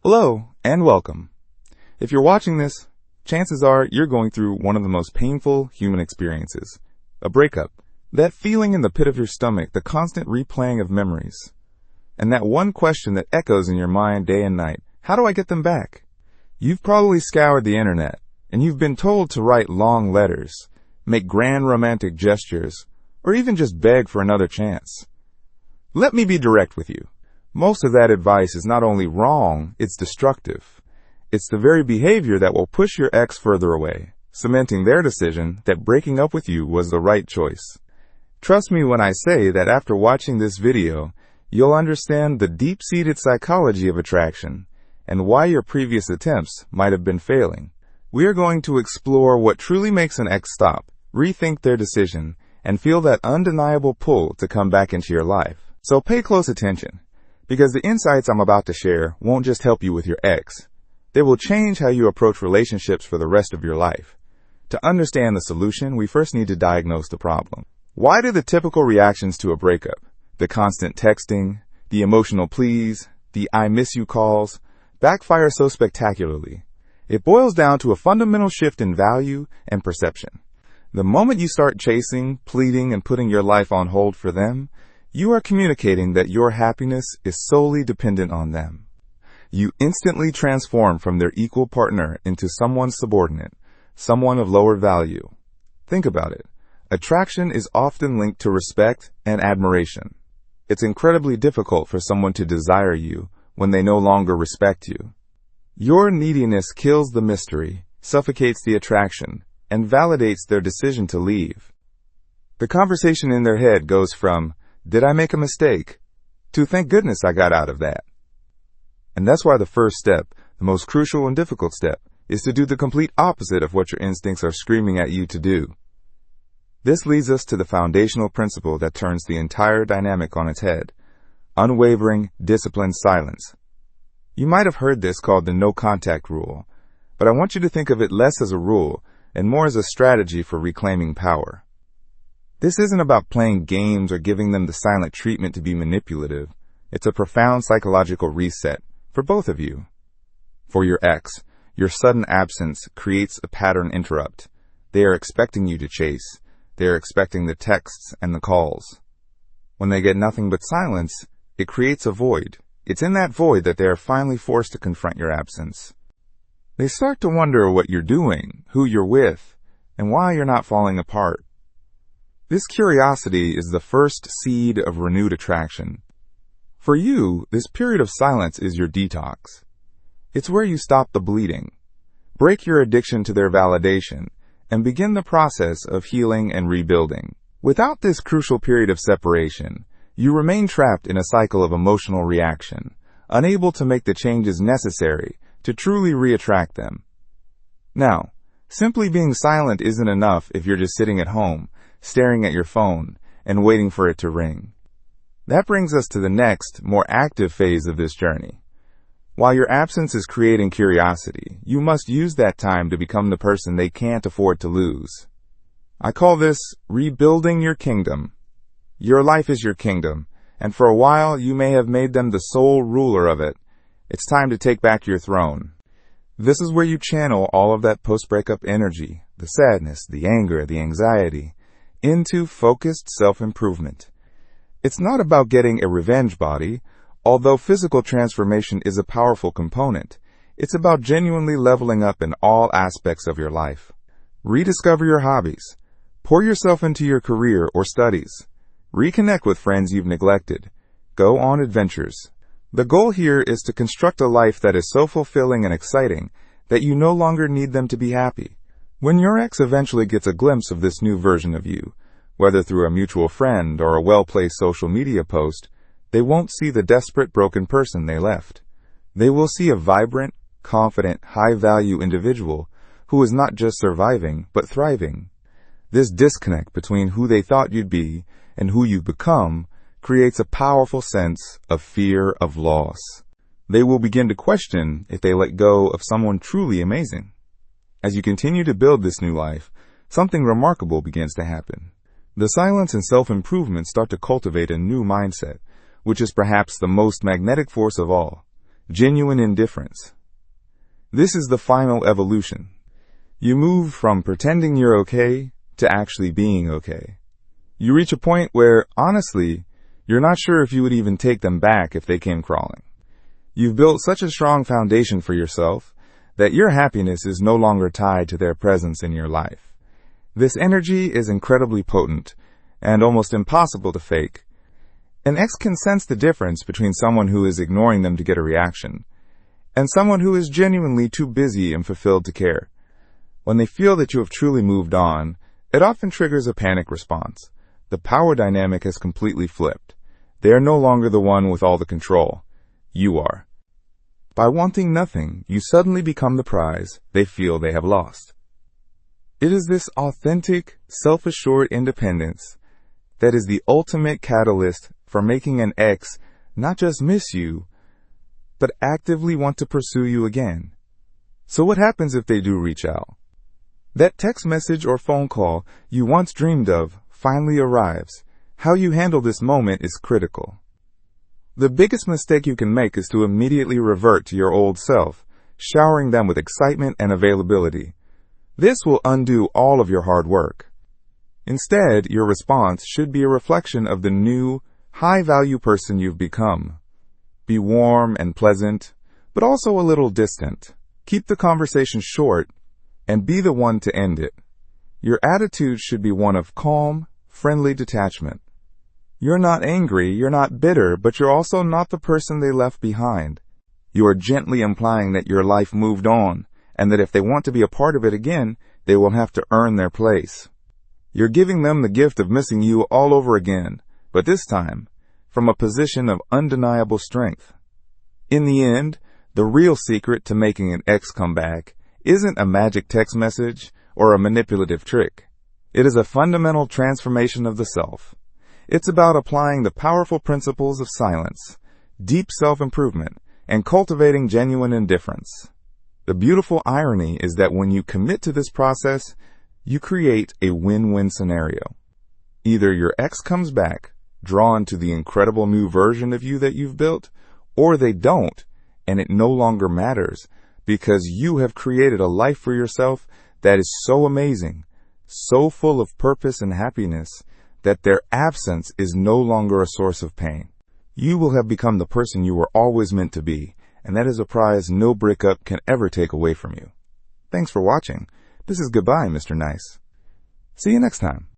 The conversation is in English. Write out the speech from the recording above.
Hello, and welcome. If you're watching this, chances are you're going through one of the most painful human experiences, a breakup. That feeling in the pit of your stomach, the constant replaying of memories, and that one question that echoes in your mind day and night, how do I get them back? You've probably scoured the internet, and you've been told to write long letters, make grand romantic gestures, or even just beg for another chance. Let me be direct with you. Most of that advice is not only wrong, it's destructive. It's the very behavior that will push your ex further away, cementing their decision that breaking up with you was the right choice. Trust me when I say that after watching this video, you'll understand the deep-seated psychology of attraction and why your previous attempts might have been failing. We are going to explore what truly makes an ex stop, rethink their decision, and feel that undeniable pull to come back into your life. So pay close attention, because the insights I'm about to share won't just help you with your ex. They will change how you approach relationships for the rest of your life. To understand the solution, we first need to diagnose the problem. Why do the typical reactions to a breakup, the constant texting, the emotional pleas, the I miss you calls, backfire so spectacularly? It boils down to a fundamental shift in value and perception. The moment you start chasing, pleading, and putting your life on hold for them, you are communicating that your happiness is solely dependent on them. You instantly transform from their equal partner into someone's subordinate, someone of lower value. Think about it. Attraction is often linked to respect and admiration. It's incredibly difficult for someone to desire you when they no longer respect you. Your neediness kills the mystery, suffocates the attraction, and validates their decision to leave. The conversation in their head goes from, "Did I make a mistake?" to "Thank goodness I got out of that." And that's why the first step, the most crucial and difficult step, is to do the complete opposite of what your instincts are screaming at you to do. This leads us to the foundational principle that turns the entire dynamic on its head: unwavering, disciplined silence. You might have heard this called the no contact rule, but I want you to think of it less as a rule and more as a strategy for reclaiming power. This isn't about playing games or giving them the silent treatment to be manipulative. It's a profound psychological reset for both of you. For your ex, your sudden absence creates a pattern interrupt. They are expecting you to chase. They are expecting the texts and the calls. When they get nothing but silence, it creates a void. It's in that void that they are finally forced to confront your absence. They start to wonder what you're doing, who you're with, and why you're not falling apart. This curiosity is the first seed of renewed attraction. For you, this period of silence is your detox. It's where you stop the bleeding, break your addiction to their validation, and begin the process of healing and rebuilding. Without this crucial period of separation, you remain trapped in a cycle of emotional reaction, unable to make the changes necessary to truly re-attract them. Now, simply being silent isn't enough if you're just sitting at home, staring at your phone, and waiting for it to ring. That brings us to the next, more active phase of this journey. While your absence is creating curiosity, you must use that time to become the person they can't afford to lose. I call this rebuilding your kingdom. Your life is your kingdom, and for a while you may have made them the sole ruler of it. It's time to take back your throne. This is where you channel all of that post-breakup energy, the sadness, the anger, the anxiety, into focused self-improvement. It's not about getting a revenge body, although physical transformation is a powerful component. It's about genuinely leveling up in all aspects of your life. Rediscover your hobbies. Pour yourself into your career or studies. Reconnect with friends you've neglected. Go on adventures. The goal here is to construct a life that is so fulfilling and exciting that you no longer need them to be happy. When your ex eventually gets a glimpse of this new version of you, whether through a mutual friend or a well-placed social media post, they won't see the desperate, broken person they left. They will see a vibrant, confident, high-value individual who is not just surviving, but thriving. This disconnect between who they thought you'd be and who you've become creates a powerful sense of fear of loss. They will begin to question if they let go of someone truly amazing. As you continue to build this new life, something remarkable begins to happen. The silence and self-improvement start to cultivate a new mindset, which is perhaps the most magnetic force of all. genuine indifference. This is the final evolution. You move from pretending you're okay to actually being okay. You reach a point where, honestly, you're not sure if you would even take them back if they came crawling. You've built such a strong foundation for yourself that your happiness is no longer tied to their presence in your life. This energy is incredibly potent and almost impossible to fake. An ex can sense the difference between someone who is ignoring them to get a reaction and someone who is genuinely too busy and fulfilled to care. When they feel that you have truly moved on, it often triggers a panic response. The power dynamic has completely flipped. They are no longer the one with all the control. You are. By wanting nothing, you suddenly become the prize they feel they have lost. It is this authentic, self-assured independence that is the ultimate catalyst for making an ex not just miss you, but actively want to pursue you again. So what happens if they do reach out? That text message or phone call you once dreamed of finally arrives. How you handle this moment is critical. The biggest mistake you can make is to immediately revert to your old self, showering them with excitement and availability. This will undo all of your hard work. Instead, your response should be a reflection of the new, high-value person you've become. Be warm and pleasant, but also a little distant. Keep the conversation short and be the one to end it. Your attitude should be one of calm, friendly detachment. You're not angry, you're not bitter, but you're also not the person they left behind. You are gently implying that your life moved on, and that if they want to be a part of it again, they will have to earn their place. You're giving them the gift of missing you all over again, but this time, from a position of undeniable strength. In the end, the real secret to making an ex come back isn't a magic text message or a manipulative trick. It is a fundamental transformation of the self. It's about applying the powerful principles of silence, deep self-improvement, and cultivating genuine indifference. The beautiful irony is that when you commit to this process, you create a win-win scenario. Either your ex comes back, drawn to the incredible new version of you that you've built, or they don't, and it no longer matters because you have created a life for yourself that is so amazing, so full of purpose and happiness, that their absence is no longer a source of pain. You will have become the person you were always meant to be, and that is a prize no breakup can ever take away from you. Thanks for watching. This is Goodbye, Mr. Nice. See you next time.